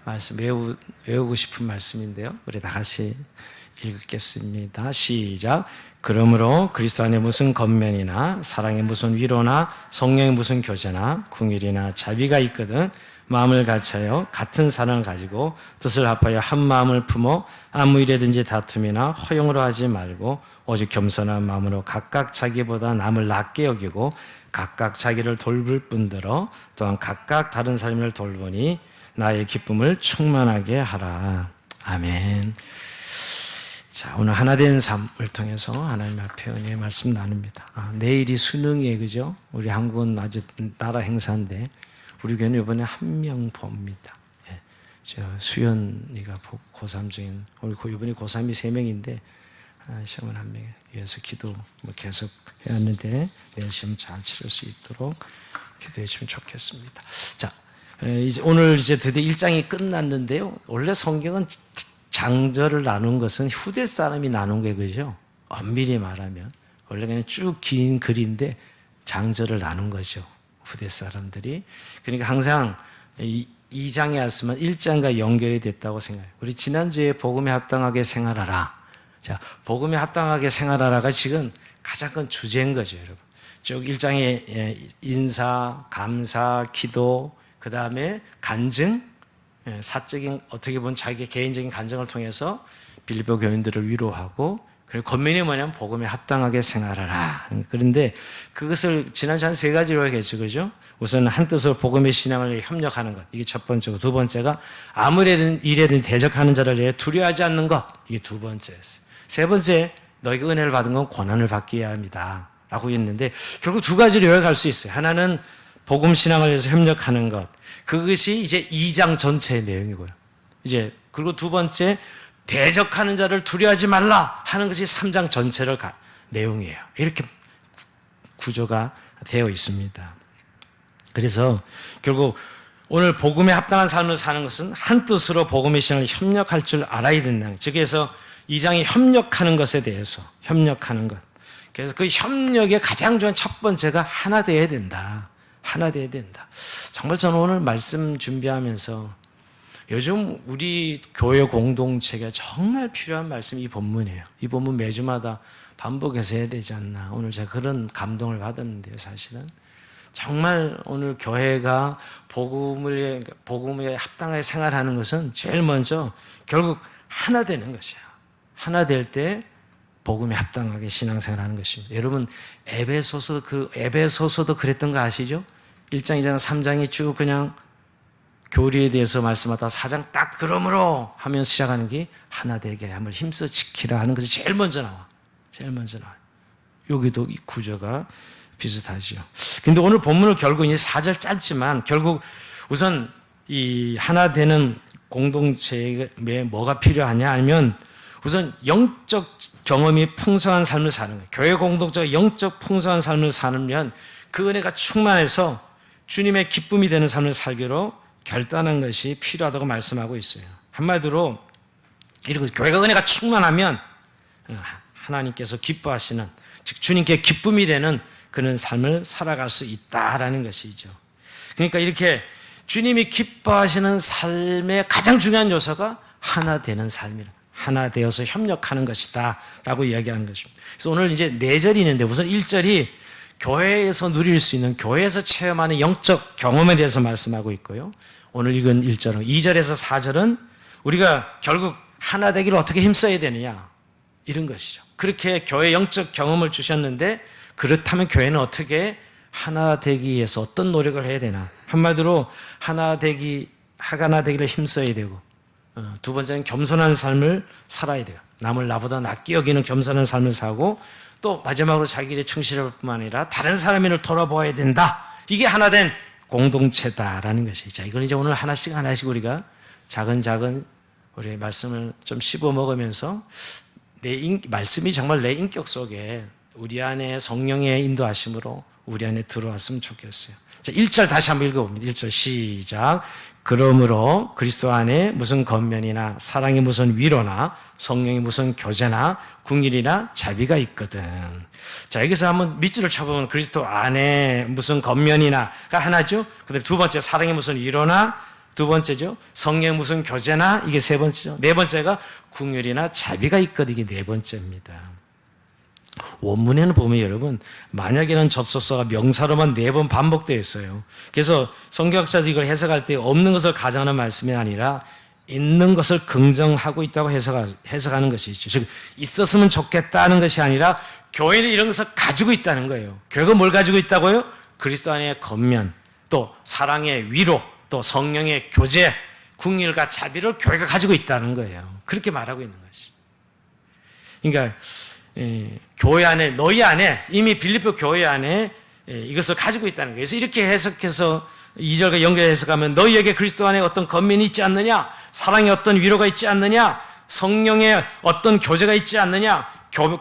말씀 외우고 싶은 말씀인데요. 우리 다 같이 읽겠습니다. 시작. 그러므로 그리스도 안에 무슨 겉면이나 사랑에 무슨 위로나 성령의 무슨 교제나 궁일이나 자비가 있거든 마음을 같이하여 같은 사랑을 가지고 뜻을 합하여 한 마음을 품어 아무 일에든지 다툼이나 허용으로 하지 말고 오직 겸손한 마음으로 각각 자기보다 남을 낮게 여기고 각각 자기를 돌볼 뿐더러 또한 각각 다른 사람을 돌보니 나의 기쁨을 충만하게 하라. 아멘. 자, 오늘 하나된 삶을 통해서 하나님 앞에 은혜의 말씀 나눕니다. 내일이 수능이에요, 그죠? 우리 한국은 아주 나라 행사인데 우리 교회는 이번에 한 명 봅니다. 예, 저 수연이가 고3 중인 우리 이번에 고3이 3명인데 시험은 한 명에 위해서 기도 계속 해왔는데 내일 시험 잘 치를 수 있도록 기도해 주면 좋겠습니다. 자, 이제 오늘 드디어 1장이 끝났는데요. 원래 성경은 장절을 나눈 것은 후대 사람이 나눈 거예요, 그죠? 엄밀히 말하면 원래 그냥 쭉 긴 글인데 장절을 나눈 거죠, 후대 사람들이. 그러니까 항상 2장에 왔으면 1장과 연결이 됐다고 생각해요. 우리 지난주에 복음에 합당하게 생활하라. 자, 복음에 합당하게 생활하라가 지금 가장 큰 주제인 거죠, 여러분. 쭉 1장에 인사, 감사, 기도, 그 다음에 간증, 사적인 어떻게 보면 자기 개인적인 간증을 통해서 빌립보 교인들을 위로하고, 그리고 겉면이 뭐냐면 복음에 합당하게 생활하라. 그런데 그것을 지난주 한 3가지로 하겠죠, 그죠? 우선 한 뜻으로 복음의 신앙을 협력하는 것, 이게 첫 번째고, 두 번째가 아무래든 일에든 대적하는 자를 위해 두려워하지 않는 것, 이게 두 번째였어요. 세 번째, 너희가 은혜를 받은 건 고난을 받기야 합니다 라고 했는데 결국 2가지로 요약할 수 있어요. 하나는 복음 신앙을 위해서 협력하는 것, 그것이 이제 2장 전체의 내용이고요. 이제 그리고 두 번째, 대적하는 자를 두려워하지 말라 하는 것이 3장 전체를 내용이에요. 이렇게 구조가 되어 있습니다. 그래서 결국 오늘 복음에 합당한 삶을 사는 것은 한 뜻으로 복음의 신앙을 협력할 줄 알아야 된다는 거예요. 그래서 2장이 협력하는 것에 대해서 협력하는 것. 그래서 그 협력의 가장 중요한 첫 번째가 하나 되어야 된다. 하나 되어야 된다. 정말 저는 오늘 말씀 준비하면서 요즘 우리 교회 공동체가 정말 필요한 말씀이 이 본문이에요. 이 본문 매주마다 반복해서 해야 되지 않나. 오늘 제가 그런 감동을 받았는데요, 사실은. 정말 오늘 교회가 복음에 합당하게 생활하는 것은 제일 먼저 결국 하나 되는 것이에요. 하나 될 때 복음에 합당하게 신앙생활하는 것입니다. 여러분 에베소서도 그랬던 거 아시죠? 1장, 2장, 3장이 쭉 그냥 교리에 대해서 말씀하다 4장 딱 그러므로 하면서 시작하는 게 하나 되게 함을 힘써 지키라 하는 것이 제일 먼저 나와. 제일 먼저 나와요. 여기도 이 구조가 비슷하죠. 근데 오늘 본문을 결국 이 4절 짧지만 결국 우선 이 하나 되는 공동체에 뭐가 필요하냐 하면 우선 영적 경험이 풍성한 삶을 사는 거예요. 교회 공동체가 영적 풍성한 삶을 살면 그 은혜가 충만해서 주님의 기쁨이 되는 삶을 살기로 결단한 것이 필요하다고 말씀하고 있어요. 한마디로 이렇게 교회가 은혜가 충만하면 하나님께서 기뻐하시는, 즉 주님께 기쁨이 되는 그런 삶을 살아갈 수 있다라는 것이죠. 그러니까 이렇게 주님이 기뻐하시는 삶의 가장 중요한 요소가 하나 되는 삶이라. 하나 되어서 협력하는 것이다 라고 이야기하는 것입니다. 그래서 오늘 이제 4절이 있는데 우선 1절이 교회에서 누릴 수 있는, 교회에서 체험하는 영적 경험에 대해서 말씀하고 있고요. 오늘 읽은 1절은 2절에서 4절은 우리가 결국 하나 되기를 어떻게 힘써야 되느냐 이런 것이죠. 그렇게 교회 영적 경험을 주셨는데 그렇다면 교회는 어떻게 하나 되기 위해서 어떤 노력을 해야 되나. 한마디로 하나 되기를 힘써야 되고, 두 번째는 겸손한 삶을 살아야 돼요. 남을 나보다 낫게 여기는 겸손한 삶을 사고, 또 마지막으로 자기 일에 충실할 뿐만 아니라 다른 사람을 돌아보아야 된다. 이게 하나된 공동체다라는 것이죠. 자, 이걸 이제 오늘 하나씩 우리가 작은 우리 말씀을 좀 씹어 먹으면서 말씀이 정말 내 인격 속에 우리 안에 성령의 인도하심으로 우리 안에 들어왔으면 좋겠어요. 자, 1절 다시 한번 읽어봅니다. 1절 시작. 그러므로 그리스도 안에 무슨 겉면이나 사랑이 무슨 위로나 성령이 무슨 교제나 궁일이나 자비가 있거든. 자, 여기서 한번 밑줄을 쳐보면 그리스도 안에 무슨 겉면이나가 하나죠. 그 다음에 두 번째 사랑이 무슨 위로나 두 번째죠. 성령의 무슨 교제나, 이게 세 번째죠. 네 번째가 긍휼이나 자비가 있거든, 이게 네 번째입니다. 원문에는 보면 여러분, 만약에는 접속사가 명사로만 4번 반복되어 있어요. 그래서 성경학자들이 이걸 해석할 때 없는 것을 가정하는 말씀이 아니라 있는 것을 긍정하고 있다고 해석하는 것이죠. 즉 있었으면 좋겠다는 것이 아니라 교회는 이런 것을 가지고 있다는 거예요. 교회가 뭘 가지고 있다고요? 그리스도 안의 겉면, 또 사랑의 위로, 또 성령의 교제, 긍휼과 자비를 교회가 가지고 있다는 거예요. 그렇게 말하고 있는 것이. 그러니까 교회 안에, 너희 안에, 이미 빌립보 교회 안에 이것을 가지고 있다는 거예요. 그래서 이렇게 해석해서 2절과 연결해서 해석하면 너희에게 그리스도 안에 어떤 겉면이 있지 않느냐, 사랑의 어떤 위로가 있지 않느냐, 성령의 어떤 교제가 있지 않느냐,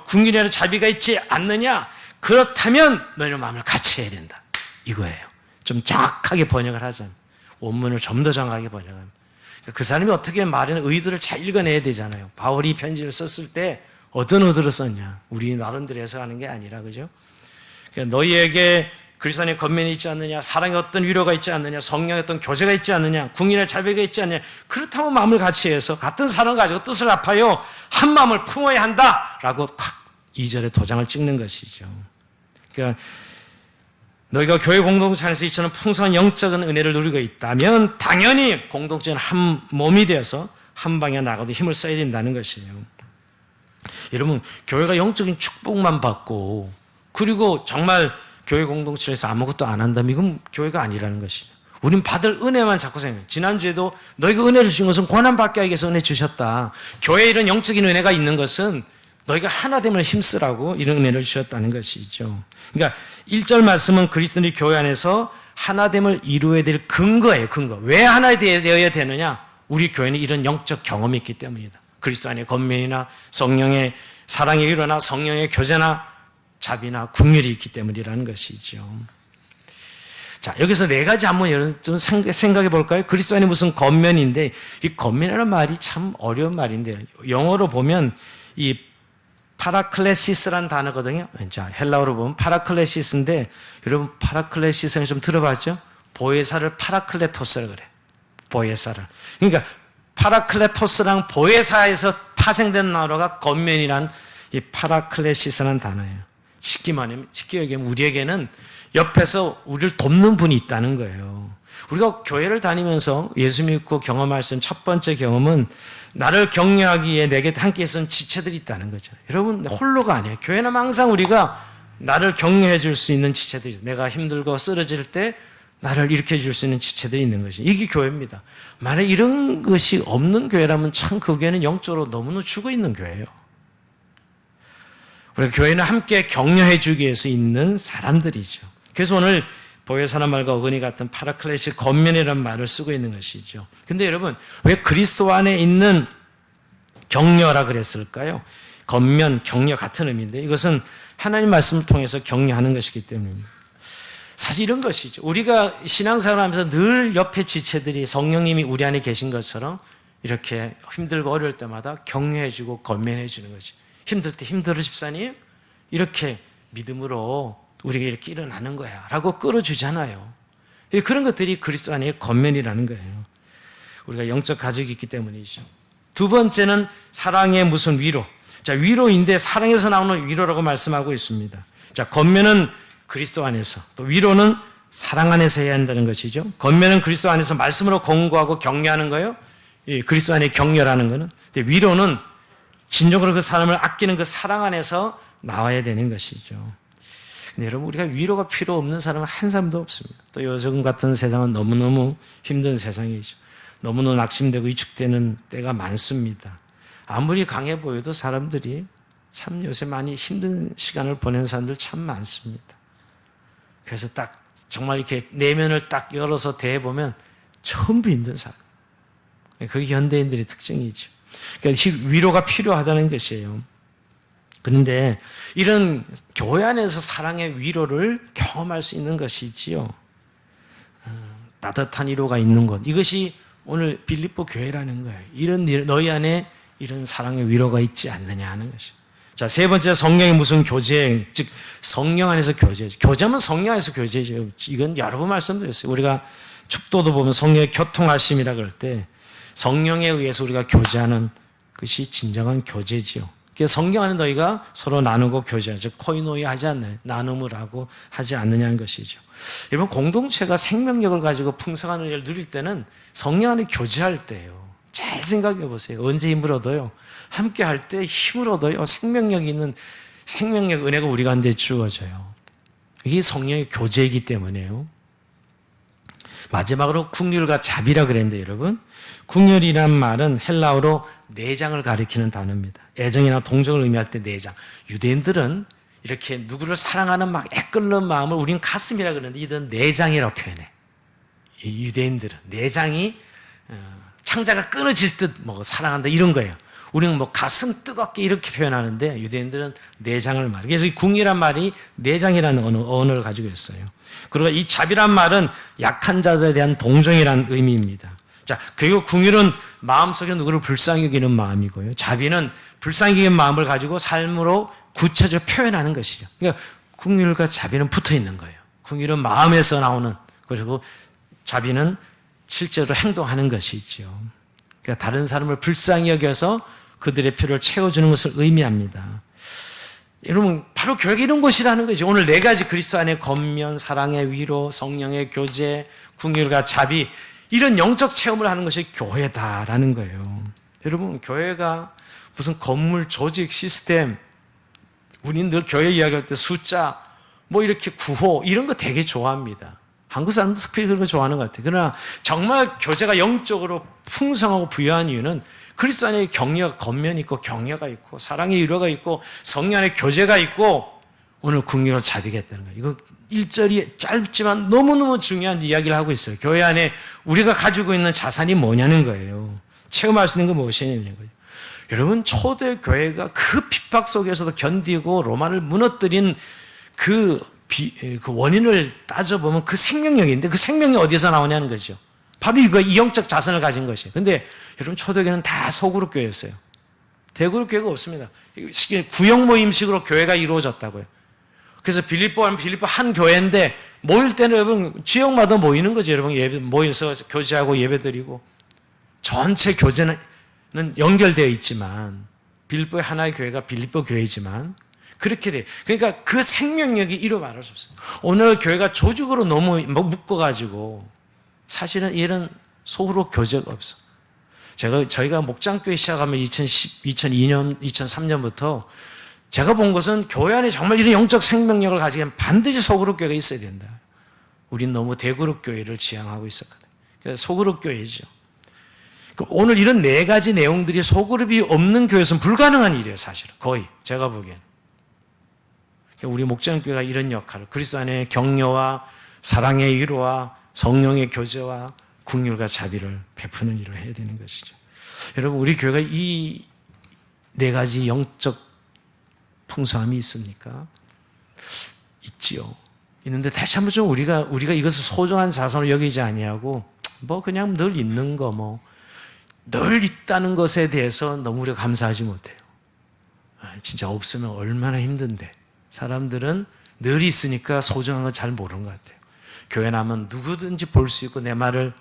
긍휼이나 자비가 있지 않느냐, 그렇다면 너희는 마음을 같이 해야 된다, 이거예요. 좀 정확하게 번역을 하자면, 원문을 좀 더 정확하게 번역하면, 그 사람이 어떻게 말하는 의도를 잘 읽어내야 되잖아요. 바울이 편지를 썼을 때 어떤 의도로 썼냐, 우리 나름대로 해석하는 게 아니라, 그죠? 그러니까 너희에게 그리스도 안에 겉면이 있지 않느냐, 사랑의 어떤 위로가 있지 않느냐, 성령의 어떤 교제가 있지 않느냐, 긍휼의 자비가 있지 않느냐, 그렇다면 마음을 같이 해서 같은 사랑을 가지고 뜻을 합하여 한 마음을 품어야 한다라고 탁 2절에 도장을 찍는 것이죠. 그러니까 너희가 교회 공동체 안에서 이처럼 풍성한 영적인 은혜를 누리고 있다면 당연히 공동체는 한 몸이 되어서 한 방향 나가도 힘을 써야 된다는 것이에요. 여러분, 교회가 영적인 축복만 받고 그리고 정말 교회 공동체에서 아무것도 안 한다면 이건 교회가 아니라는 것이죠. 우린 받을 은혜만 자꾸 생각해요. 지난주에도 너희가 은혜를 주신 것은 고난받게 하기 위해서 은혜 주셨다. 교회에 이런 영적인 은혜가 있는 것은 너희가 하나됨을 힘쓰라고 이런 은혜를 주셨다는 것이죠. 그러니까 1절 말씀은 그리스도인이 교회 안에서 하나됨을 이루어야 될 근거예요. 근거. 왜 하나 되어야 되느냐? 우리 교회는 이런 영적 경험이 있기 때문이다. 그리스도 안에 겉면이나 성령의 사랑의 위로나 성령의 교제나 자비나 긍휼이 있기 때문이라는 것이죠. 자, 여기서 네 가지 한번 좀 생각해 볼까요? 그리스도 안에 무슨 겉면인데, 이 겉면이라는 말이 참 어려운 말인데, 영어로 보면 이 파라클레시스라는 단어거든요. 자, 헬라어로 보면 파라클레시스인데, 여러분 파라클레시스는 좀 들어봤죠? 보혜사를 파라클레토스라 그래. 보혜사를. 그러니까 파라클레토스랑 보혜사에서 파생된 단어가 겉면이란 이 파라클레시스라는 단어예요. 쉽게 얘기하면 우리에게는 옆에서 우리를 돕는 분이 있다는 거예요. 우리가 교회를 다니면서 예수 믿고 경험할 수 있는 첫 번째 경험은 나를 격려하기 위해 내게 함께 있는 지체들이 있다는 거죠. 여러분, 홀로가 아니에요. 교회는 항상 우리가 나를 격려해 줄 수 있는 지체들이, 내가 힘들고 쓰러질 때 나를 일으켜 줄 수 있는 지체들이 있는 것이, 이게 교회입니다. 만약 이런 것이 없는 교회라면 참 그 교회는 영적으로 너무나 죽어 있는 교회예요. 우리 교회는 함께 격려해 주기 위해서 있는 사람들이죠. 그래서 오늘 보혜사란 말과 어근이 같은 파라클레시 겉면이라는 말을 쓰고 있는 것이죠. 근데 여러분, 왜 그리스도 안에 있는 격려라 그랬을까요? 겉면, 격려 같은 의미인데 이것은 하나님 말씀을 통해서 격려하는 것이기 때문입니다. 사실 이런 것이죠. 우리가 신앙생활 하면서 늘 옆에 지체들이 성령님이 우리 안에 계신 것처럼 이렇게 힘들고 어려울 때마다 격려해 주고 겉면해 주는 거지. 힘들 때 힘들어 집사님? 이렇게 믿음으로 우리가 이렇게 일어나는 거야 라고 끌어주잖아요. 그런 것들이 그리스도 안의 겉면이라는 거예요. 우리가 영적 가족이 있기 때문이죠. 두 번째는 사랑의 무슨 위로. 자, 위로인데 사랑에서 나오는 위로라고 말씀하고 있습니다. 자, 겉면은 그리스도 안에서, 또 위로는 사랑 안에서 해야 한다는 것이죠. 겉면은 그리스도 안에서 말씀으로 공고하고 격려하는 거예요. 그리스도 안에 격려라는 거는. 근데 위로는 진정으로 그 사람을 아끼는 그 사랑 안에서 나와야 되는 것이죠. 근데 여러분, 우리가 위로가 필요 없는 사람은 한 사람도 없습니다. 또 요즘 같은 세상은 너무너무 힘든 세상이죠. 너무너무 낙심되고 위축되는 때가 많습니다. 아무리 강해 보여도 사람들이 참 요새 많이 힘든 시간을 보내는 사람들 참 많습니다. 그래서 딱 정말 이렇게 내면을 딱 열어서 대해보면 전부 힘든 사람. 그게 현대인들의 특징이죠. 그러니까 위로가 필요하다는 것이에요. 그런데 이런 교회 안에서 사랑의 위로를 경험할 수 있는 것이지요. 따뜻한 위로가 있는 것. 이것이 오늘 빌립보 교회라는 거예요. 이런 너희 안에 이런 사랑의 위로가 있지 않느냐 하는 것이죠. 자, 세 번째, 성령의 무슨 교제, 즉 성령 안에서 교제. 교제면 성령 안에서 교제죠. 이건 여러 번 말씀드렸어요. 우리가 축도도 보면 성령의 교통하심이라 그럴 때 성령에 의해서 우리가 교제하는 것이 진정한 교제지요. 그래서 성령 안에 너희가 서로 나누고 교제하는, 즉 코이노이아 하지 않느냐, 나눔을 하고 하지 않느냐는 것이죠. 여러분, 공동체가 생명력을 가지고 풍성한 은혜를 누릴 때는 성령 안에 교제할 때예요. 잘 생각해 보세요. 언제 힘을 얻어요? 함께 할 때 힘을 얻어요. 생명력이 있는 생명력 은혜가 우리 가운데 주어져요. 이게 성령의 교제이기 때문에요. 마지막으로 국률과 자비라 그랬는데 여러분, 국률이란 말은 헬라어로 내장을 가리키는 단어입니다. 애정이나 동정을 의미할 때 내장. 유대인들은 이렇게 누구를 사랑하는 막 애끓는 마음을 우리는 가슴이라 그러는데 이들은 내장이라고 표현해. 이 유대인들은 내장이 창자가 끊어질 듯 뭐 사랑한다 이런 거예요. 우리는 뭐 가슴 뜨겁게 이렇게 표현하는데 유대인들은 내장을 말해요. 그래서 이 궁이란 말이 내장이라는 언어를 가지고 있어요. 그리고 이 자비란 말은 약한 자들에 대한 동정이라는 의미입니다. 자, 그리고 궁율은 마음속에 누구를 불쌍히 여기는 마음이고요. 자비는 불쌍히 여기는 마음을 가지고 삶으로 구체적으로 표현하는 것이죠. 그러니까 궁율과 자비는 붙어 있는 거예요. 궁율은 마음에서 나오는, 그리고 자비는 실제로 행동하는 것이죠. 그러니까 다른 사람을 불쌍히 여겨서 그들의 필요를 채워주는 것을 의미합니다. 여러분, 바로 교회가 이런 곳이라는 거죠. 오늘 네 가지 그리스도 안의 겉면, 사랑의 위로, 성령의 교제, 궁율과 자비, 이런 영적 체험을 하는 것이 교회다라는 거예요. 여러분, 교회가 무슨 건물, 조직, 시스템, 우리는 늘 교회 이야기할 때 숫자, 뭐 이렇게 구호, 이런 거 되게 좋아합니다. 한국 사람도 특히 그런 거 좋아하는 것 같아요. 그러나 정말 교제가 영적으로 풍성하고 부유한 이유는 그리스도 안에 격려가, 겉면이 있고 격려가 있고 사랑의 위로가 있고 성령 안에 교제가 있고 오늘 궁유로 자비겠다는 거예요. 이거 1절이 짧지만 너무너무 중요한 이야기를 하고 있어요. 교회 안에 우리가 가지고 있는 자산이 뭐냐는 거예요. 체험할 수 있는 건 무엇이냐는 거예요. 여러분, 초대교회가 그 핍박 속에서도 견디고 로마를 무너뜨린 그 원인을 따져보면 그 생명력인데 그 생명력이 어디서 나오냐는 거죠. 바로 이거, 이 영적 자산을 가진 것이에요. 근데 여러분, 초대교회는 다 소그룹 교회였어요. 대그룹 교회가 없습니다. 구역 모임식으로 교회가 이루어졌다고요. 그래서 빌립보 한 교회인데 모일 때는 여러분 지역마다 모이는 거죠. 여러분, 예배 모여서 교제하고 예배드리고 전체 교제는 연결되어 있지만 빌립보의 하나의 교회가 빌립보 교회이지만 그렇게 돼요. 그러니까 그 생명력이 이루 말할 수 없어요. 오늘 교회가 조직으로 너무 묶어가지고 사실은 이런 소그룹 교제가 없어. 저희가 목장교회 시작하면 2002년, 2003년부터 제가 본 것은 교회 안에 정말 이런 영적 생명력을 가지려면 반드시 소그룹 교회가 있어야 된다. 우린 너무 대그룹 교회를 지향하고 있었거든요. 그래서 소그룹 교회죠. 오늘 이런 네 가지 내용들이 소그룹이 없는 교회에서는 불가능한 일이에요, 사실은. 거의. 제가 보기에는. 우리 목장교회가 이런 역할을, 그리스도 안에 격려와 사랑의 위로와 성령의 교제와 긍휼과 자비를 베푸는 일을 해야 되는 것이죠. 여러분, 우리 교회가 이 네 가지 영적 풍성함이 있습니까? 있지요. 있는데 다시 한번 좀 우리가 이것을 소중한 자산으로 여기지 아니하고 뭐 그냥 늘 있는 거 늘 있다는 것에 대해서 너무 우리가 감사하지 못해요. 진짜 없으면 얼마나 힘든데. 사람들은 늘 있으니까 소중한 걸 잘 모르는 것 같아요. 교회 나면 누구든지 볼 수 있고 내 말할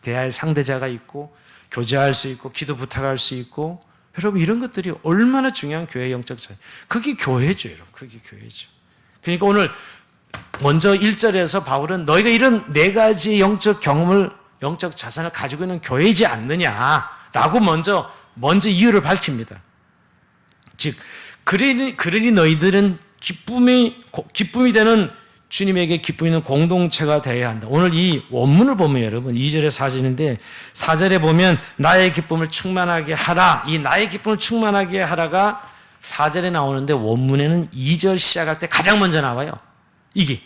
대화의 상대자가 있고 교제할 수 있고 기도 부탁할 수 있고, 여러분, 이런 것들이 얼마나 중요한 교회의 영적 자산. 그게 교회죠, 여러분. 그게 교회죠. 그러니까 오늘 먼저 1절에서 바울은 너희가 이런 네 가지 영적 경험을, 영적 자산을 가지고 있는 교회이지 않느냐라고 먼저 이유를 밝힙니다. 즉, 그러니 너희들은 기쁨이 되는 주님에게 기쁨이 있는 공동체가 되어야 한다. 오늘 이 원문을 보면 여러분 2절에 4절인데 4절에 보면 나의 기쁨을 충만하게 하라. 이 나의 기쁨을 충만하게 하라가 4절에 나오는데 원문에는 2절 시작할 때 가장 먼저 나와요. 이게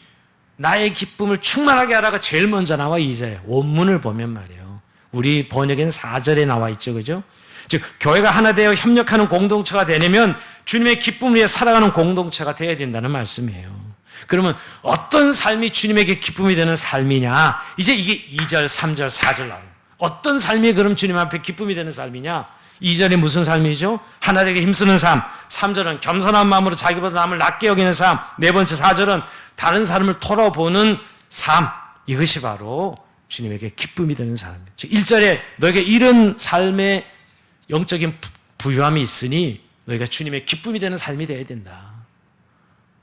나의 기쁨을 충만하게 하라가 제일 먼저 나와. 2절에 원문을 보면 말이에요. 우리 번역에는 4절에 나와 있죠. 그죠? 즉 교회가 하나 되어 협력하는 공동체가 되려면 주님의 기쁨을 위해 살아가는 공동체가 되어야 된다는 말씀이에요. 그러면 어떤 삶이 주님에게 기쁨이 되는 삶이냐? 이제 이게 2절, 3절, 4절 나와요. 어떤 삶이 그럼 주님 앞에 기쁨이 되는 삶이냐? 2절이 무슨 삶이죠? 하나 되게 힘쓰는 삶. 3절은 겸손한 마음으로 자기보다 남을 낮게 여기는 삶. 네 번째 4절은 다른 사람을 돌아보는 삶. 이것이 바로 주님에게 기쁨이 되는 사람이에요. 즉 1절에 너에게 이런 삶의 영적인 부유함이 있으니 너희가 주님의 기쁨이 되는 삶이 되어야 된다.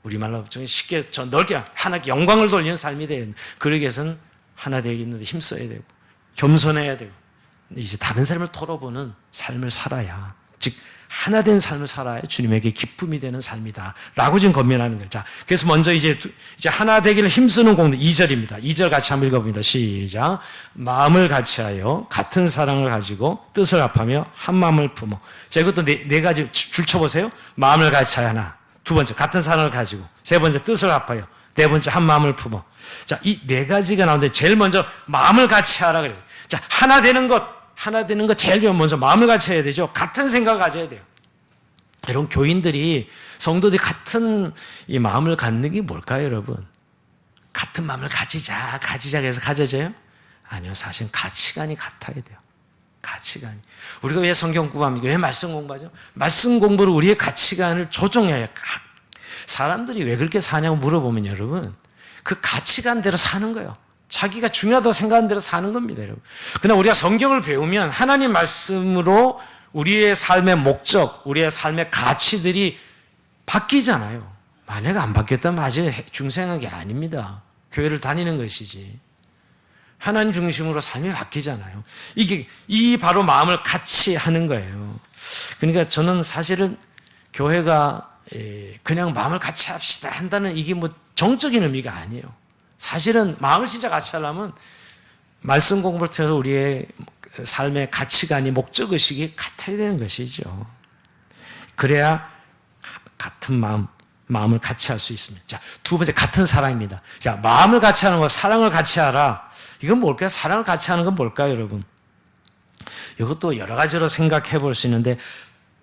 우리말로 쉽게 넓게 하나님께 영광을 돌리는 삶이 되어야 된다. 그러기 위해서는 하나 되기 위해서 힘써야 되고 겸손해야 되고 이제 다른 삶을 털어보는 삶을 살아야, 즉 하나 된 삶을 살아야 주님에게 기쁨이 되는 삶이다 라고 지금 권면하는 거죠. 자, 그래서 먼저 이제 하나 되기를 힘쓰는 공동 2절입니다. 2절 같이 한번 읽어봅니다. 시작. 마음을 같이하여 같은 사랑을 가지고 뜻을 합하며 한 마음을 품어. 자, 이것도 네 가지 줄 쳐보세요. 마음을 같이하여 하나, 두 번째 같은 사랑을 가지고, 세 번째 뜻을 합하여, 네 번째 한 마음을 품어. 자, 이 네 가지가 나오는데 제일 먼저 마음을 같이하라 그래요. 자, 하나 되는 것 제일 먼저 마음을 같이 해야 되죠. 같은 생각을 가져야 돼요. 여러분, 교인들이, 성도들이 같은 이 마음을 갖는 게 뭘까요, 여러분? 같은 마음을 가지자 해서 가져져요? 아니요, 사실 가치관이 같아야 돼요. 가치관이. 우리가 왜 성경 공부합니까? 왜 말씀 공부하죠? 말씀 공부로 우리의 가치관을 조정해야 해요. 사람들이 왜 그렇게 사냐고 물어보면 여러분, 그 가치관대로 사는 거예요. 자기가 중요하다고 생각하는 대로 사는 겁니다, 여러분. 그러나 우리가 성경을 배우면 하나님 말씀으로 우리의 삶의 목적, 우리의 삶의 가치들이 바뀌잖아요. 만약에 안 바뀌었다면 아직 중생한 게 아닙니다. 교회를 다니는 것이지. 하나님 중심으로 삶이 바뀌잖아요. 이 바로 마음을 같이 하는 거예요. 그러니까 저는 사실은 교회가 그냥 마음을 같이 합시다 한다는 이게 뭐 정적인 의미가 아니에요. 사실은 마음을 진짜 같이 하려면 말씀 공부를 통해서 우리의 삶의 가치관이, 목적의식이 같아야 되는 것이죠. 그래야 같은 마음을 같이 할 수 있습니다. 자, 두 번째, 같은 사랑입니다. 자, 마음을 같이 하는 거, 사랑을 같이 하라. 이건 뭘까요? 사랑을 같이 하는 건 뭘까요, 여러분? 이것도 여러 가지로 생각해 볼 수 있는데,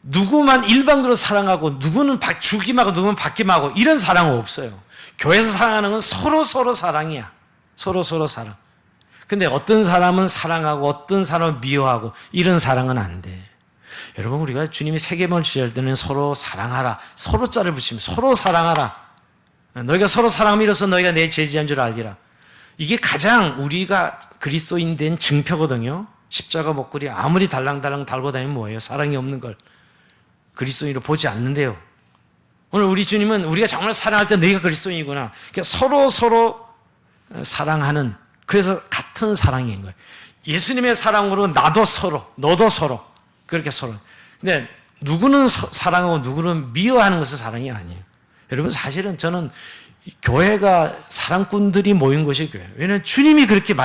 누구만 일방적으로 사랑하고, 누구는 주기만 하고, 누구는 받기만 하고, 이런 사랑은 없어요. 교회에서 사랑하는 건 서로 사랑이야. 서로 사랑. 근데 어떤 사람은 사랑하고 어떤 사람은 미워하고 이런 사랑은 안 돼. 여러분, 우리가 주님이 세계명을 주실 때는 서로 사랑하라. 서로 자를 붙이면 서로 사랑하라. 너희가 서로 사랑하면 이로써 너희가 내 제자인 줄 알리라. 이게 가장 우리가 그리스도인 된 증표거든요. 십자가 목걸이 아무리 달랑달랑 달고 다니면 뭐예요? 사랑이 없는 걸 그리스도인으로 보지 않는데요. 오늘 우리 주님은 우리가 정말 사랑할 때 너희가 그리스도인이구나. 그러니까 서로 사랑하는, 그래서 같은 사랑인 거예요. 예수님의 사랑으로 나도 서로, 너도 서로, 그렇게 서로. 근데 누구는 사랑하고 누구는 미워하는 것은 사랑이 아니에요. 여러분, 사실은 저는 교회가 사랑꾼들이 모인 것이 교회예요. 왜냐하면 주님이 그렇게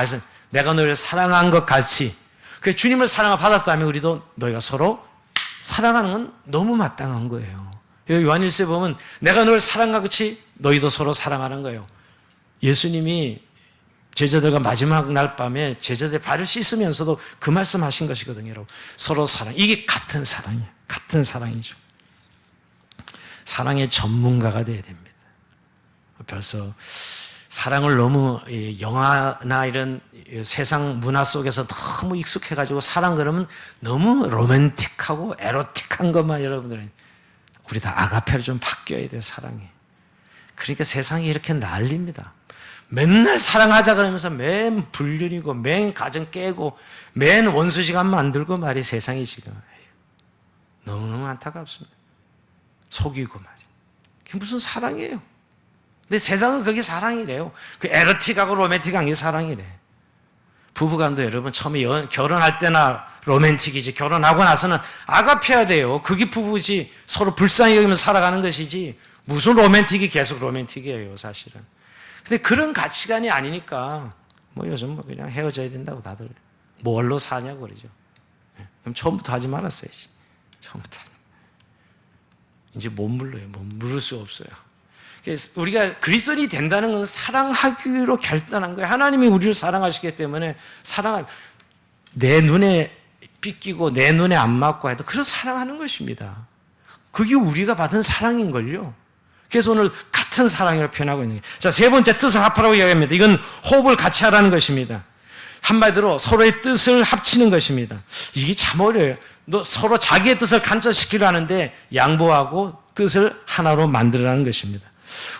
내가 너희를 사랑한 것 같이. 그 주님을 사랑을 받았다면 우리도 너희가 서로 사랑하는 건 너무 마땅한 거예요. 요한일서에 보면 내가 너를 사랑한 것이 너희도 서로 사랑하는 거예요. 예수님이 제자들과 마지막 날 밤에 제자들의 발을 씻으면서도 그 말씀하신 것이거든요. 여러분. 서로 사랑. 이게 같은 사랑이에요. 같은 사랑이죠. 사랑의 전문가가 되어야 됩니다. 벌써 사랑을 너무 영화나 이런 세상 문화 속에서 너무 익숙해가지고 사랑 그러면 너무 로맨틱하고 에로틱한 것만 여러분들은, 우리 다 아가페로 좀 바뀌어야 돼요, 사랑이. 그러니까 세상이 이렇게 난립니다. 맨날 사랑하자 그러면서 맨 불륜이고, 맨 가정 깨고, 맨 원수지간 만들고 말이 세상이 지금. 너무너무 안타깝습니다. 속이고 말이. 그게 무슨 사랑이에요? 근데 세상은 그게 사랑이래요. 그 에로틱하고 로맨틱한 게 사랑이래. 부부간도 여러분 처음에 결혼할 때나 로맨틱이지, 결혼하고 나서는 아가페야 돼요. 그게 부부지. 서로 불쌍히 여기면서 살아가는 것이지, 무슨 로맨틱이 계속 로맨틱이에요, 사실은. 근데 그런 가치관이 아니니까 뭐 요즘 뭐 그냥 헤어져야 된다고 다들 뭘로 사냐고 그러죠. 그럼 처음부터 하지 말았어야지. 처음부터. 이제 못 물러요. 못 물을 수 없어요. 그래서 우리가 그리스도인이 된다는 건 사랑하기로 결단한 거예요. 하나님이 우리를 사랑하시기 때문에 내 눈에 삐끼고 내 눈에 안 맞고 해도 그런 사랑하는 것입니다. 그게 우리가 받은 사랑인걸요. 그래서 오늘 같은 사랑이라고 표현하고 있는 거예요. 자, 세 번째, 뜻을 합하라고 이야기합니다. 이건 호흡을 같이 하라는 것입니다. 한마디로 서로의 뜻을 합치는 것입니다. 이게 참 어려워요. 서로 자기의 뜻을 간절시키려 하는데 양보하고 뜻을 하나로 만들라는 것입니다.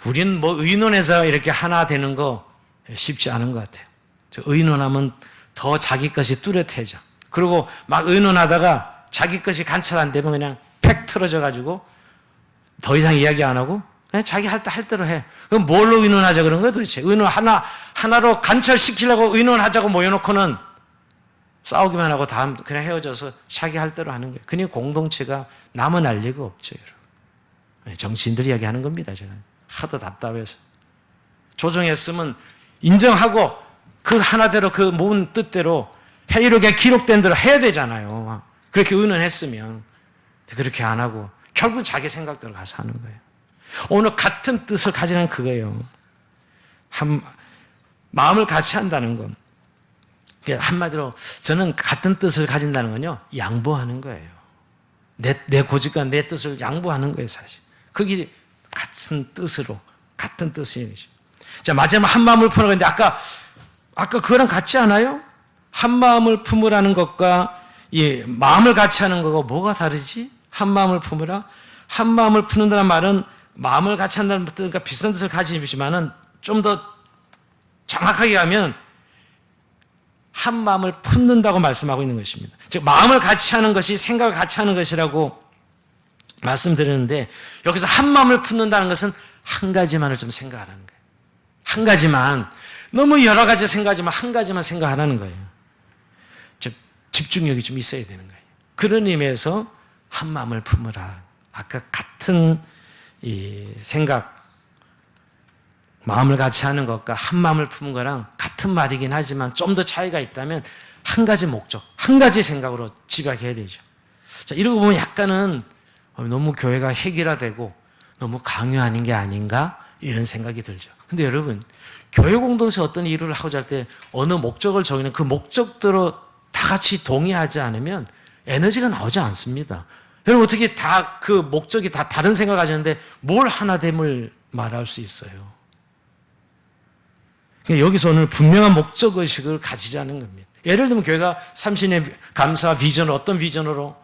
우리는 뭐 의논해서 이렇게 하나 되는 거 쉽지 않은 것 같아요. 의논하면 더 자기 것이 뚜렷해져. 그리고 막 의논하다가 자기 것이 관철 안 되면 그냥 팩 틀어져 가지고 더 이상 이야기 안 하고 그냥 자기 할 대로 해. 그럼 뭘로 의논하자 그런 거야 도대체? 의논 하나로 관철시키려고 의논하자고 모여놓고는 싸우기만 하고 다음 그냥 헤어져서 자기 할 대로 하는 거예요. 그냥 공동체가 남은 알 리가 없죠, 여러분. 정치인들이 이야기하는 겁니다, 제가. 하도 답답해서. 조정했으면 인정하고 그 하나대로 그 모은 뜻대로 회의록에 기록된 대로 해야 되잖아요. 그렇게 의논했으면. 그렇게 안 하고 결국 자기 생각대로 가서 하는 거예요. 오늘 같은 뜻을 가지는 그거예요. 마음을 같이 한다는 건. 한마디로 저는 같은 뜻을 가진다는 건요, 양보하는 거예요. 내 고집과 내 뜻을 양보하는 거예요, 사실. 그게 같은 뜻으로, 같은 뜻이에요. 자, 마지막 한 마음을 품으라고 했는데 아까 그거랑 같지 않아요? 한 마음을 품으라는 것과 이 마음을 같이 하는 거가 뭐가 다르지? 한 마음을 품으라? 한 마음을 푸는다는 말은 마음을 같이 한다는 뜻과 비슷한 뜻을 가지지만은 좀 더 정확하게 하면 한 마음을 품는다고 말씀하고 있는 것입니다. 즉 마음을 같이 하는 것이 생각을 같이 하는 것이라고 말씀드렸는데 여기서 한 마음을 품는다는 것은 한 가지만을 좀 생각하라는 거예요. 한 가지만, 너무 여러 가지 생각하지만 한 가지만 생각하라는 거예요. 즉 집중력이 좀 있어야 되는 거예요. 그런 의미에서 한 마음을 품으라. 아까 같은 이 생각, 마음을 같이 하는 것과 한 마음을 품은 거랑 같은 말이긴 하지만 좀 더 차이가 있다면 한 가지 목적, 한 가지 생각으로 집약해야 되죠. 자, 이러고 보면 약간은 너무 교회가 획일화되고 너무 강요하는 게 아닌가 이런 생각이 들죠. 근데 여러분, 교회 공동체 어떤 일을 하고자 할 때 어느 목적을 정하는 그 목적대로 다 같이 동의하지 않으면 에너지가 나오지 않습니다. 여러분 어떻게 다 그 목적이 다 다른 생각을 가지는데 뭘 하나됨을 말할 수 있어요? 여기서 오늘 분명한 목적의식을 가지자는 겁니다. 예를 들면 교회가 삼신의 감사 비전을 어떤 비전으로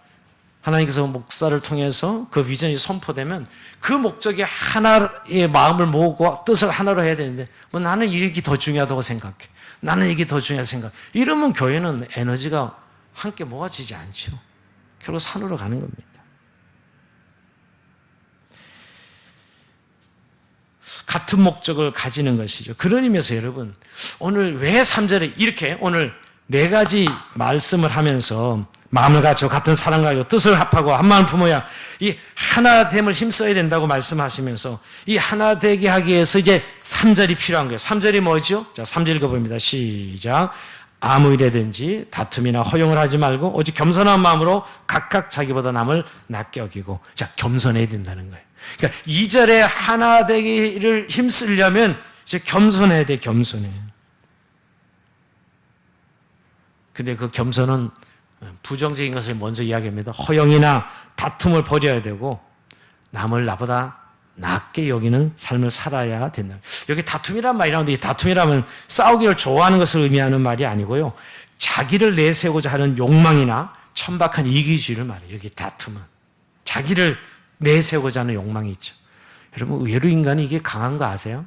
하나님께서 목사를 통해서 그 비전이 선포되면 그 목적이 하나의 마음을 모으고 뜻을 하나로 해야 되는데 뭐 나는 이게 더 중요하다고 생각해. 나는 이게 더 중요하다고 생각해. 이러면 교회는 에너지가 함께 모아지지 않죠. 결국 산으로 가는 겁니다. 같은 목적을 가지는 것이죠. 그런 의미에서 여러분, 오늘 왜 3절에 이렇게 오늘 네 가지 말씀을 하면서 마음을 갖추고 같은 사랑을 가지고 뜻을 합하고 한 마음을 품어야 이 하나됨을 힘써야 된다고 말씀하시면서 이 하나 되게 하기 위해서 이제 3절이 필요한 거예요. 3절이 뭐죠? 자, 3절 읽어봅니다. 시작. 아무 일에든지 다툼이나 허용을 하지 말고 오직 겸손한 마음으로 각각 자기보다 남을 낮게 여기고. 자, 겸손해야 된다는 거예요. 그러니까 2절에 하나 되기를 힘쓰려면 이제 겸손해야 돼, 겸손해. 근데 그 겸손은 부정적인 것을 먼저 이야기합니다. 허용이나 다툼을 버려야 되고 남을 나보다 낮게 여기는 삶을 살아야 된다. 여기 다툼이란 말이 나오는데 이 다툼이라면 싸우기를 좋아하는 것을 의미하는 말이 아니고요. 자기를 내세우고자 하는 욕망이나 천박한 이기주의를 말해요. 여기 다툼은. 자기를 내세우고자 하는 욕망이 있죠. 여러분 의외로 인간이 이게 강한 거 아세요?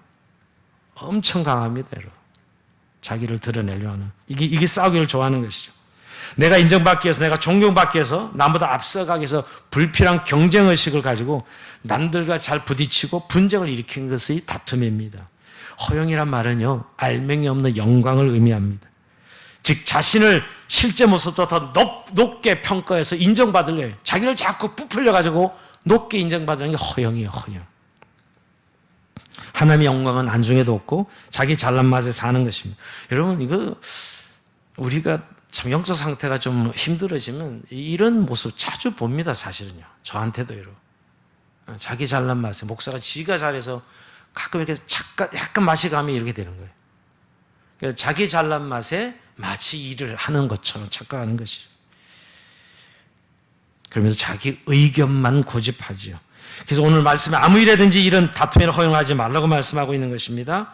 엄청 강합니다, 여러분. 자기를 드러내려 하는. 이게 싸우기를 좋아하는 것이죠. 내가 인정받기 위해서, 내가 존경받기 위해서, 남보다 앞서가기 위해서 불필요한 경쟁의식을 가지고 남들과 잘 부딪히고 분쟁을 일으킨 것이 다툼입니다. 허용이란 말은요, 알맹이 없는 영광을 의미합니다. 즉, 자신을 실제 모습보다 더 높게 평가해서 인정받으려 해요. 자기를 자꾸 부풀려가지고 높게 인정받는 게 허용이에요, 허용. 하나님의 영광은 안중에도 없고 자기 잘난 맛에 사는 것입니다. 여러분, 이거 우리가 참 영적 상태가 좀 힘들어지면 이런 모습 자주 봅니다, 사실은요. 저한테도 여러분. 자기 잘난 맛에, 목사가 지가 잘해서 가끔 이렇게 약간 맛이 가면 이렇게 되는 거예요. 그러니까 자기 잘난 맛에 마치 일을 하는 것처럼 착각하는 것이죠. 그러면서 자기 의견만 고집하죠. 그래서 오늘 말씀에 아무 일에든지 이런 다툼을 허용하지 말라고 말씀하고 있는 것입니다.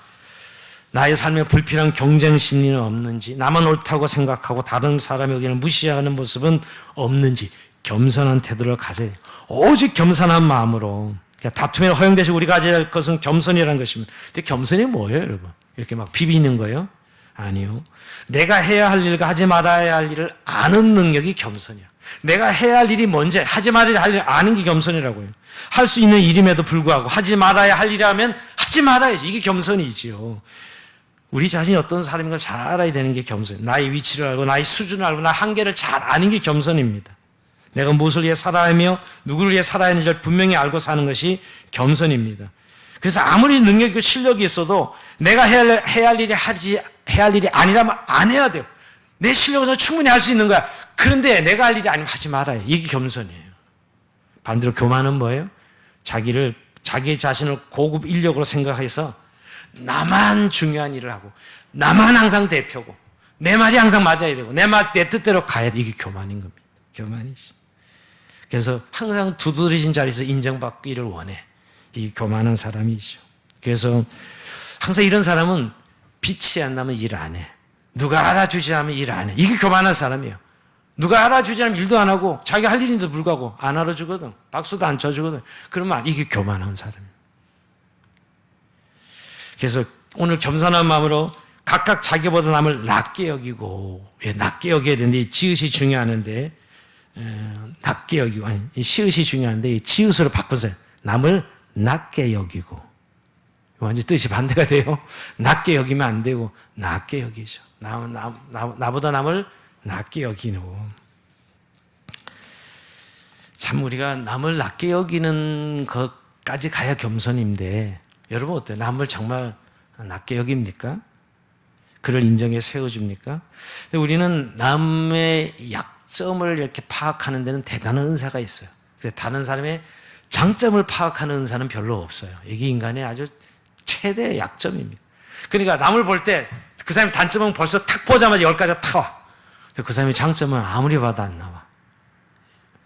나의 삶에 불필요한 경쟁 심리는 없는지, 나만 옳다고 생각하고 다른 사람의 의견을 무시하는 모습은 없는지 겸손한 태도를 가져야 돼요. 오직 겸손한 마음으로. 그러니까 다툼에 허용돼서 우리가 가져야 할 것은 겸손이라는 것입니다. 근데 겸손이 뭐예요, 여러분? 이렇게 막 비비는 거예요? 아니요. 내가 해야 할 일과 하지 말아야 할 일을 아는 능력이 겸손이야. 내가 해야 할 일이 뭔지 하지 말아야 할 일을 아는 게 겸손이라고요. 할 수 있는 일임에도 불구하고 하지 말아야 할 일이라면 하지 말아야지. 이게 겸손이지요. 우리 자신이 어떤 사람인 걸 잘 알아야 되는 게 겸손이에요. 나의 위치를 알고 나의 수준을 알고 나의 한계를 잘 아는 게 겸손입니다. 내가 무엇을 위해 살아야 하며 누구를 위해 살아야 하는지를 분명히 알고 사는 것이 겸손입니다. 그래서 아무리 능력이 있고 실력이 있어도 내가 해야 할 일이 아니라면 안 해야 돼요. 내 실력으로 충분히 할 수 있는 거야. 그런데 내가 할 일이 아니면 하지 말아요. 이게 겸손이에요. 반대로 교만은 뭐예요? 자기 자신을 고급 인력으로 생각해서 나만 중요한 일을 하고 나만 항상 대표고 내 말이 항상 맞아야 되고 내 뜻대로 가야 돼. 이게 교만인 겁니다. 교만이지. 그래서 항상 두드러진 자리에서 인정받기를 원해. 이게 교만한 사람이죠. 그래서 항상 이런 사람은 빛이 안 나면 일 안 해. 누가 알아주지 않으면 일 안 해. 이게 교만한 사람이에요. 누가 알아주지 않으면 일도 안 하고 자기 할 일인데도 불구하고 안 알아주거든. 박수도 안 쳐주거든. 그러면 이게 교만한 사람이에요. 그래서 오늘 겸손한 마음으로 각각 자기보다 남을 낮게 여기고, 낮게 여겨야 되는데 이 지읒이 중요한데 낮게 여기고, 아니 이 시읒이 중요한데 이 지읒으로 바꾸세요. 남을 낮게 여기고. 완전 뜻이 반대가 돼요. 낮게 여기면 안 되고 낮게 여기죠. 나보다 남을 낮게 여기고. 참 우리가 남을 낮게 여기는 것까지 가야 겸손인데 여러분 어때요? 남을 정말 낮게 여깁니까? 그를 인정해 세워줍니까? 근데 우리는 남의 약점을 이렇게 파악하는 데는 대단한 은사가 있어요. 근데 다른 사람의 장점을 파악하는 은사는 별로 없어요. 이게 인간의 아주 최대 약점입니다. 그러니까 남을 볼 때 그 사람의 단점은 벌써 탁 보자마자 10가지가 탁 와. 그 사람의 장점은 아무리 봐도 안 나와.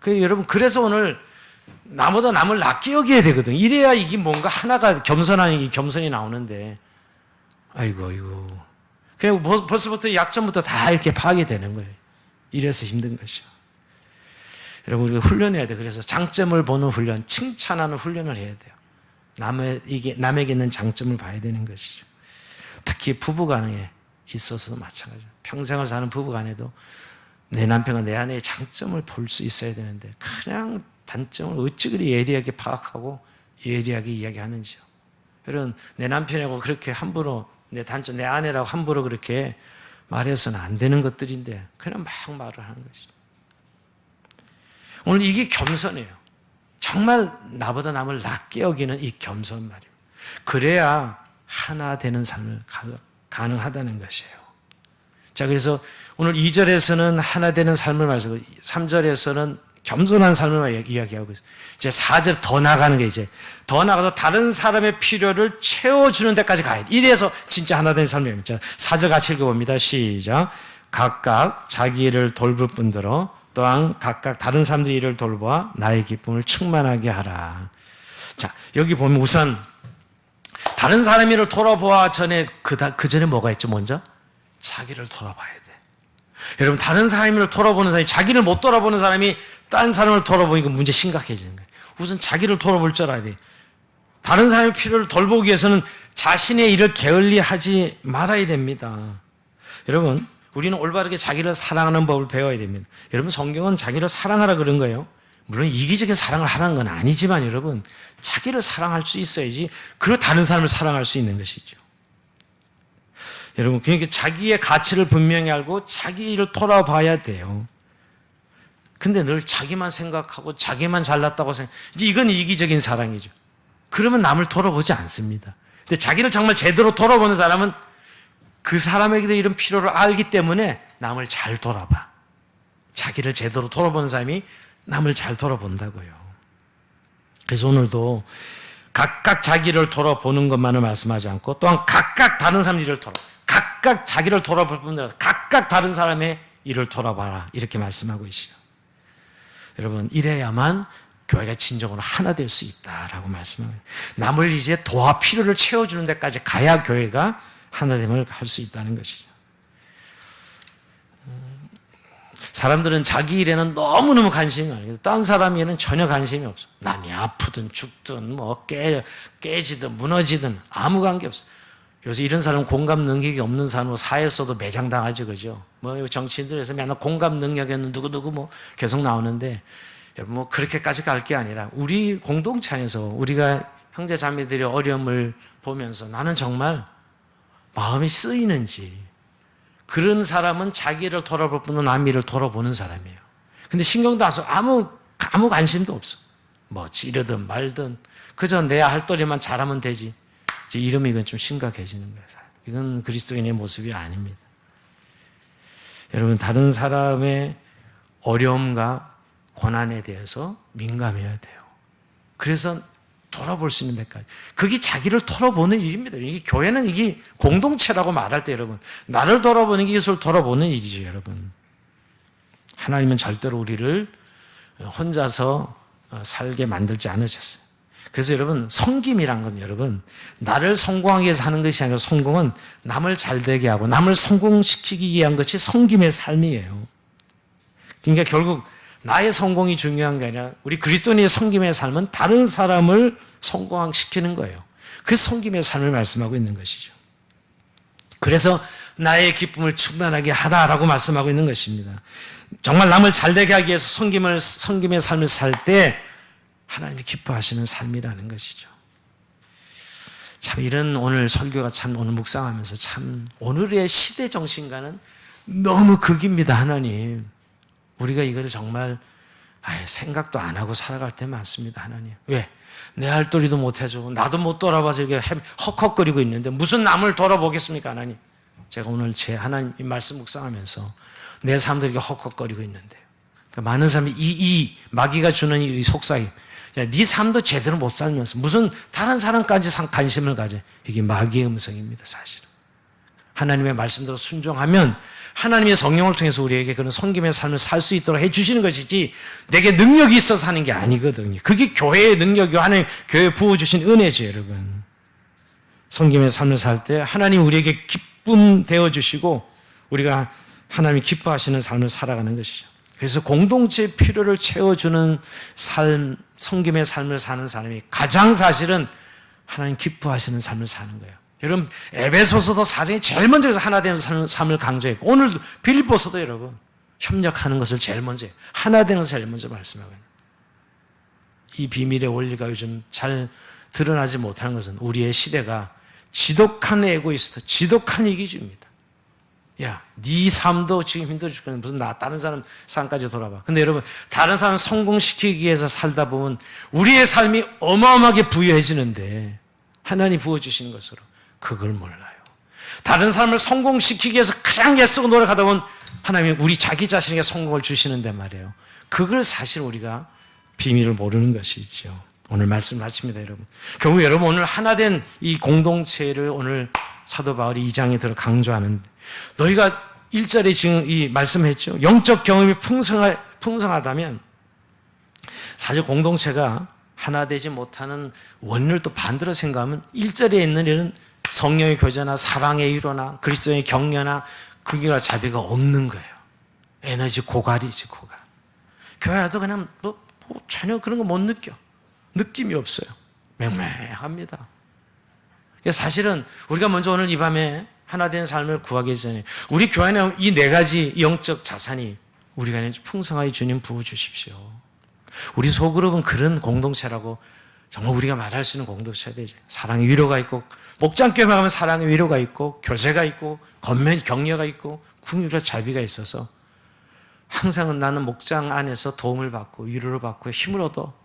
여러분 그래서 오늘 나보다 남을 낮게 여겨야 되거든. 이래야 이게 뭔가 하나가 겸손이 나오는데 아이고 그냥 벌써부터 약점부터 다 이렇게 파악이 되는 거예요. 이래서 힘든 것이죠. 여러분 우리가 훈련해야 돼요. 그래서 장점을 보는 훈련, 칭찬하는 훈련을 해야 돼요. 남에게 있는 장점을 봐야 되는 것이죠. 특히 부부간에 있어서도 마찬가지예요. 평생을 사는 부부간에도 내 남편과 내 아내의 장점을 볼 수 있어야 되는데 그냥 단점을 어찌 그리 예리하게 파악하고 예리하게 이야기하는지요. 여러분 내 남편하고 그렇게 함부로 내 단점, 내 아내라고 함부로 그렇게 말해서는 안 되는 것들인데 그냥 막 말을 하는 것이죠. 오늘 이게 겸손해요. 정말 나보다 남을 낮게 여기는 이 겸손 말이에요. 그래야 하나 되는 삶을 가능하다는 것이에요. 자, 그래서 오늘 2절에서는 하나 되는 삶을 말하고 3절에서는 겸손한 삶을 이야기하고 있어요. 이제 4절 더 나가는 게 이제 더 나가서 다른 사람의 필요를 채워주는 데까지 가야 돼. 이래서 진짜 하나 되는 삶입니다. 4절 같이 읽어봅니다. 시작. 각각 자기 일을 돌볼 뿐더러 또한 각각 다른 사람들의 일을 돌보아 나의 기쁨을 충만하게 하라. 자, 여기 보면 우선 다른 사람의 일을 돌아보아 전에 그 전에 뭐가 있죠? 먼저 자기를 돌아봐야 돼. 여러분 다른 사람의 일을 돌아보는 사람이 자기를 못 돌아보는 사람이 딴 사람을 돌아보니까 문제 심각해지는 거예요. 우선 자기를 돌아볼 줄 알아야 돼. 다른 사람의 필요를 돌보기 위해서는 자신의 일을 게을리하지 말아야 됩니다. 여러분 우리는 올바르게 자기를 사랑하는 법을 배워야 됩니다. 여러분 성경은 자기를 사랑하라 그런 거예요. 물론 이기적인 사랑을 하라는 건 아니지만 여러분 자기를 사랑할 수 있어야지 그리고 다른 사람을 사랑할 수 있는 것이죠. 여러분 그러니까 자기의 가치를 분명히 알고 자기 일을 돌아봐야 돼요. 근데 늘 자기만 생각하고 자기만 잘났다고 이제 이건 이기적인 사랑이죠. 그러면 남을 돌아보지 않습니다. 근데 자기를 정말 제대로 돌아보는 사람은 그 사람에게도 이런 필요를 알기 때문에 남을 잘 돌아봐. 자기를 제대로 돌아보는 사람이 남을 잘 돌아본다고요. 그래서 오늘도 각각 자기를 돌아보는 것만을 말씀하지 않고 또한 각각 다른 사람 일을 각각 자기를 돌아볼 뿐더러 각각 다른 사람의 일을 돌아봐라 이렇게 말씀하고 계시죠. 여러분 이래야만 교회가 진정으로 하나 될 수 있다라고 말씀합니다. 남을 이제 도와 필요를 채워주는 데까지 가야 교회가 하나됨을 할 수 있다는 것이죠. 사람들은 자기 일에는 너무너무 관심이 많아요. 딴 사람 일에는 전혀 관심이 없어. 남이 아프든 죽든 뭐 깨지든 무너지든 아무 관계 없어. 요새 이런 사람은 공감 능력이 없는 사람으로 사회에서도 매장당하죠, 그죠? 뭐 정치인들에서 맨날 공감 능력이 있는 누구누구 뭐 계속 나오는데, 여러분 뭐 그렇게까지 갈 게 아니라 우리 공동체 안에서 우리가 형제 자매들의 어려움을 보면서 나는 정말 마음이 쓰이는지, 그런 사람은 자기를 돌아볼 뿐은 남의 일을 돌아보는 사람이에요. 근데 신경도 안 써. 아무 관심도 없어. 뭐 이러든 말든 그저 내 할 도리만 잘하면 되지. 이제 이러면 이건 좀 심각해지는 거예요. 이건 그리스도인의 모습이 아닙니다. 여러분, 다른 사람의 어려움과 고난에 대해서 민감해야 돼요. 그래서 돌아볼 수 있는 데까지. 그게 자기를 돌아보는 일입니다. 이게 교회는 이게 공동체라고 말할 때 여러분, 나를 돌아보는 게 예수를 돌아보는 일이죠, 여러분. 하나님은 절대로 우리를 혼자서 살게 만들지 않으셨어요. 그래서 여러분, 섬김이란 건 여러분, 나를 성공하기 위해서 하는 것이 아니라 성공은 남을 잘되게 하고 남을 성공시키기 위한 것이 섬김의 삶이에요. 그러니까 결국 나의 성공이 중요한 게 아니라 우리 그리스도인의 섬김의 삶은 다른 사람을 성공시키는 거예요. 그래서 섬김의 삶을 말씀하고 있는 것이죠. 그래서 나의 기쁨을 충만하게 하라라고 말씀하고 있는 것입니다. 정말 남을 잘되게 하기 위해서 섬김의 삶을 살 때 하나님이 기뻐하시는 삶이라는 것이죠. 참 이런 오늘 설교가 참 오늘 묵상하면서 참 오늘의 시대 정신과는 너무 극입니다. 하나님, 우리가 이거를 정말 생각도 안 하고 살아갈 때 많습니다. 하나님, 왜? 내 할 도리도 못 해주고 나도 못 돌아봐서 이렇게 헉헉거리고 있는데 무슨 남을 돌아보겠습니까? 하나님, 제가 오늘 제 하나님 말씀 묵상하면서 내 삶도 이렇게 헉헉거리고 있는데요. 그러니까 많은 사람이 이 마귀가 주는 이 속삭임, 네 삶도 제대로 못 살면서 무슨 다른 사람까지 관심을 가져. 이게 마귀의 음성입니다. 사실은 하나님의 말씀대로 순종하면 하나님의 성령을 통해서 우리에게 그런 섬김의 삶을 살 수 있도록 해주시는 것이지 내게 능력이 있어서 하는 게 아니거든요. 그게 교회의 능력이고 하나님 교회에 부어주신 은혜죠. 여러분, 섬김의 삶을 살 때 하나님 우리에게 기쁨 되어주시고 우리가 하나님이 기뻐하시는 삶을 살아가는 것이죠. 그래서 공동체의 필요를 채워주는 삶, 섬김의 삶을 사는 사람이 가장 사실은 하나님 기뻐하시는 삶을 사는 거예요. 여러분, 에베소서도 4장이 제일 먼저 하나 되는 삶을 강조했고, 오늘 빌립보서도 여러분 협력하는 것을 제일 먼저 해요. 하나 되는 것을 제일 먼저 말씀하고 있는. 이 비밀의 원리가 요즘 잘 드러나지 못하는 것은 우리의 시대가 지독한 에고이스트, 지독한 이기주의입니다. 야, 네 삶도 지금 힘들어 죽겠는데 무슨 다른 사람 삶까지 돌아봐. 근데 여러분, 다른 사람 성공시키기 위해서 살다 보면 우리의 삶이 어마어마하게 부유해지는데 하나님 부어주시는 것으로 그걸 몰라요. 다른 사람을 성공시키기 위해서 가장 애쓰고 노력하다 보면 하나님이 우리 자기 자신에게 성공을 주시는데 말이에요. 그걸 사실 우리가 비밀을 모르는 것이죠. 오늘 말씀 마칩니다, 여러분. 결국 여러분 오늘 하나 된 이 공동체를 오늘 사도 바울이 2장에 들어 강조하는데, 너희가 1절에 지금 이 말씀했죠. 영적 경험이 풍성하다면 사실 공동체가 하나 되지 못하는 원인을 또 반대로 생각하면 1절에 있는 이런 성령의 교제나 사랑의 위로나 그리스도의 격려나 긍휼과 자비가 없는 거예요. 에너지 고갈이지, 고갈. 교회도 그냥 전혀 그런 거 못 느껴. 느낌이 없어요. 맹맹합니다. 사실은 우리가 먼저 오늘 이 밤에 하나 된 삶을 구하기 전에 우리 교회는 이 4가지 영적 자산이 우리가 풍성하게 주님 부어주십시오. 우리 소그룹은 그런 공동체라고 정말 우리가 말할 수 있는 공동체가 되죠. 사랑의 위로가 있고, 목장교회만 가면 사랑의 위로가 있고, 교제가 있고, 겉면 격려가 있고, 긍휼과 자비가 있어서 항상 나는 목장 안에서 도움을 받고 위로를 받고 힘을 얻어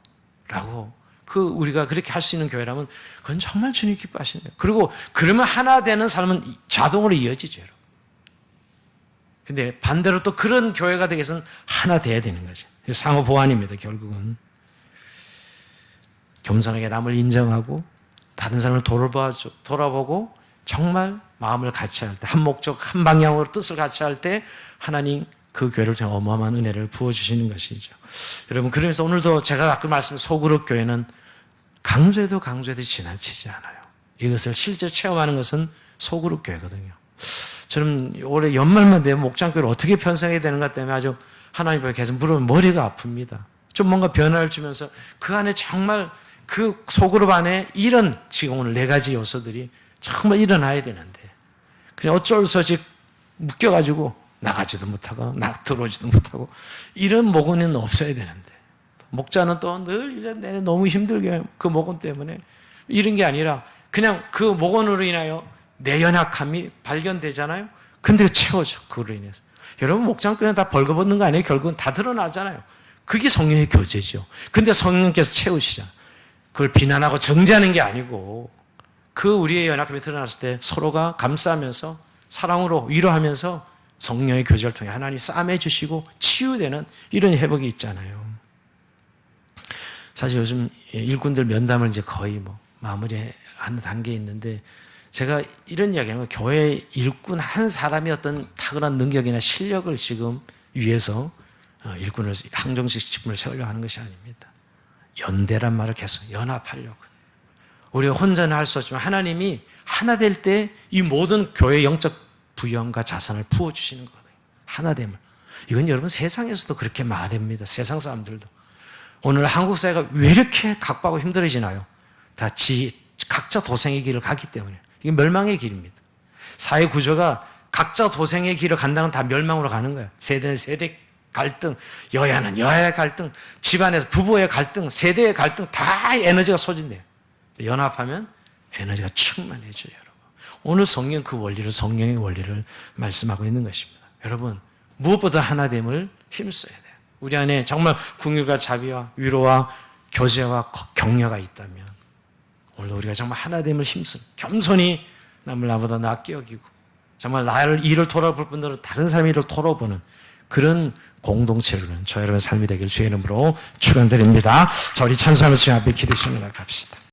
라고 우리가 그렇게 할 수 있는 교회라면 그건 정말 주님 기뻐하시네요. 그리고 그러면 하나 되는 삶은 자동으로 이어지죠. 근데 반대로 또 그런 교회가 되기 위해서는 하나 돼야 되는 거죠. 상호 보완입니다. 결국은 겸손하게 남을 인정하고 다른 사람을 돌아보고 정말 마음을 같이 할 때, 한 목적 한 방향으로 뜻을 같이 할 때 하나님 그 교회를 통해 어마어마한 은혜를 부어주시는 것이죠. 여러분, 그러면서 오늘도 제가 아까 말씀드린 소그룹 교회는 강조해도 지나치지 않아요. 이것을 실제 체험하는 것은 소그룹 교회거든요. 저는 올해 연말만 되면 목장교회를 어떻게 편성해야 되는 것 때문에 아주 하나님 앞에 계속 물으면 머리가 아픕니다. 좀 뭔가 변화를 주면서 그 안에 정말 그 소그룹 안에 이런 지금 오늘 4가지 요소들이 정말 일어나야 되는데 그냥 어쩔 수 없이 묶여가지고 나가지도 못하고 들어오지도 못하고 이런 목원은 없어야 되는데 목자는 또 늘 1년 내내 너무 힘들게 그 목원 때문에 이런 게 아니라 그냥 그 목원으로 인하여 내 연약함이 발견되잖아요. 근데 채워져 그걸로 인해서. 여러분 목장 그냥 다 벌거벗는 거 아니에요? 결국은 다 드러나잖아요. 그게 성령의 교제죠. 근데 성령께서 채우시잖아요. 그걸 비난하고 정죄하는 게 아니고 그 우리의 연약함이 드러났을 때 서로가 감싸면서 사랑으로 위로하면서 성령의 교제를 통해 하나님이 싸매 주시고 치유되는 이런 회복이 있잖아요. 사실 요즘 일꾼들 면담을 이제 거의 마무리하는 단계에 있는데 제가 이런 이야기하는 건 교회 일꾼 한 사람이 어떤 탁월한 능력이나 실력을 지금 위해서 일꾼을 항정식 직분을 세우려고 하는 것이 아닙니다. 연대란 말을 계속 연합하려고. 우리가 혼자는 할 수 없지만 하나님이 하나 될 때 이 모든 교회 영적 부영과 자산을 부어주시는 거거든요. 하나됨을. 이건 여러분 세상에서도 그렇게 말합니다. 세상 사람들도. 오늘 한국 사회가 왜 이렇게 각박하고 힘들어지나요? 다 각자 도생의 길을 가기 때문에. 이게 멸망의 길입니다. 사회 구조가 각자 도생의 길을 간다는 다 멸망으로 가는 거예요. 세대는 세대 갈등, 여야는 여야의 갈등, 집안에서 부부의 갈등, 세대의 갈등 다 에너지가 소진돼요. 연합하면 에너지가 충만해져요, 여러분. 오늘 성경 그 원리를 성령의 원리를 말씀하고 있는 것입니다. 여러분, 무엇보다 하나됨을 힘써야 돼요. 우리 안에 정말 긍휼과 자비와 위로와 교제와 격려가 있다면 오늘 우리가 정말 하나됨을 힘쓰는 겸손히 남을 나보다 낫게 여기고 정말 나를 일을 돌아볼 분들은 다른 사람의 일을 돌아보는 그런 공동체로는 저 여러분의 삶이 되길 주의 이름으로 축원드립니다. 자, 우리 찬송하면서 주님 앞에 기도하시며 나갑시다.